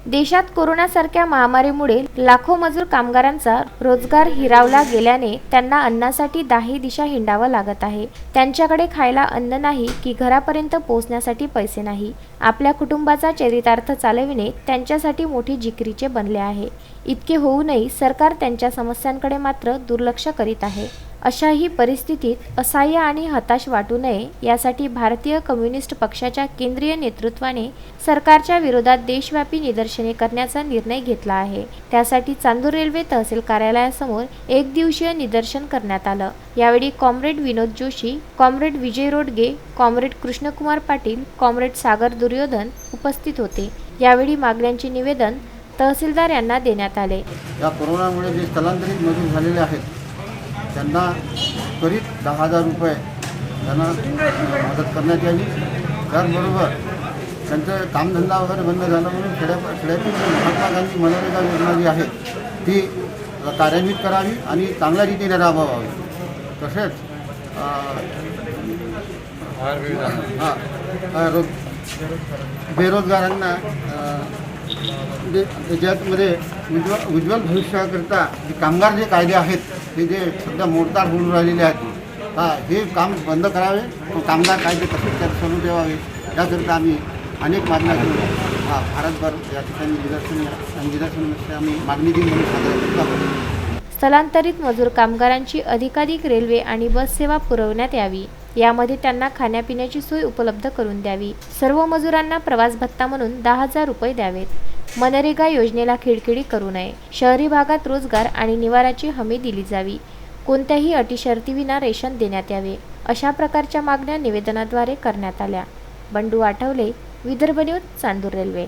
देशात कोरोनासारख्या महामारीमुळे लाखो मजूर कामगारांचा रोजगार हिरावला गेल्याने त्यांना अन्नासाठी दाही दिशा हिंडावं लागत आहे। त्यांच्याकडे खायला अन्न नाही की घरापर्यंत पोहोचण्यासाठी पैसे नाही। आपल्या कुटुंबाचा चरितार्थ चालविणे त्यांच्यासाठी मोठी जिकिरीचे बनले आहे। इतके होऊनही सरकार त्यांच्या समस्यांकडे मात्र दुर्लक्ष करीत आहे। अशाही परिस्थितीत असहाय्य आणि हताश वाटू नये यासाठी भारतीय कम्युनिस्ट पक्षाच्या केंद्रीय नेतृत्वाने सरकारच्या विरोधात देशव्यापी निदर्शने करण्याचा निर्णय घेतला आहे। त्यासाठी चांदूर रेल्वे तहसील कार्यालयासमोर एक दिवसीय निदर्शन करण्यात आलं। यावेळी कॉम्रेड विनोद जोशी, कॉम्रेड विजय रोडगे, कॉम्रेड कृष्णकुमार पाटील, कॉम्रेड सागर दुर्योधन उपस्थित होते। यावेळी मागण्यांचे निवेदन तहसीलदार यांना देण्यात आले। या कोरोनामुळे जे स्थलांतरित मजूर झालेले आहेत त्यांना त्वरित 10,000 रुपये त्यांना मदत करण्यात यावी। त्याचबरोबर त्यांचं कामधंदा वगैरे बंद झाला म्हणून खेड्यातील महात्मा गांधी मनरेगा योजना जी आहे ती कार्यान्वित करावी आणि चांगल्या रीतीने राबवावी। तसेच बेरोजगारांना त्याच्यामध्ये उज्ज्वल भविष्याकरता जे कामगार जे कायदे आहेत हे जे सध्या मोडताड होऊन राहिलेले आहेत हे काम बंद करावे, कामगार कायदे तसेच त्यात चालू ठेवावे याकरिता आम्ही अनेक मागण्या घेऊन भारतभर या ठिकाणी निदर्शन आम्ही मागणी दिन म्हणून साजरा करत आहोत। स्थलांतरित मजूर कामगारांची अधिकाधिक रेल्वे आणि बस सेवा पुरवण्यात यावी। यामध्ये त्यांना खाण्यापिण्याची सोय उपलब्ध करून द्यावी। सर्व मजुरांना प्रवास भत्ता म्हणून 10,000 रुपये द्यावेत। मनरेगा योजनेला खिळखिळी करू नये। शहरी भागात रोजगार आणि निवाराची हमी दिली जावी। कोणत्याही अटी शर्तीविना रेशन देण्यात यावे। अशा प्रकारच्या मागण्या निवेदनाद्वारे करण्यात आल्या। Bandu Athawale, Vidarbha news, Chandur railway.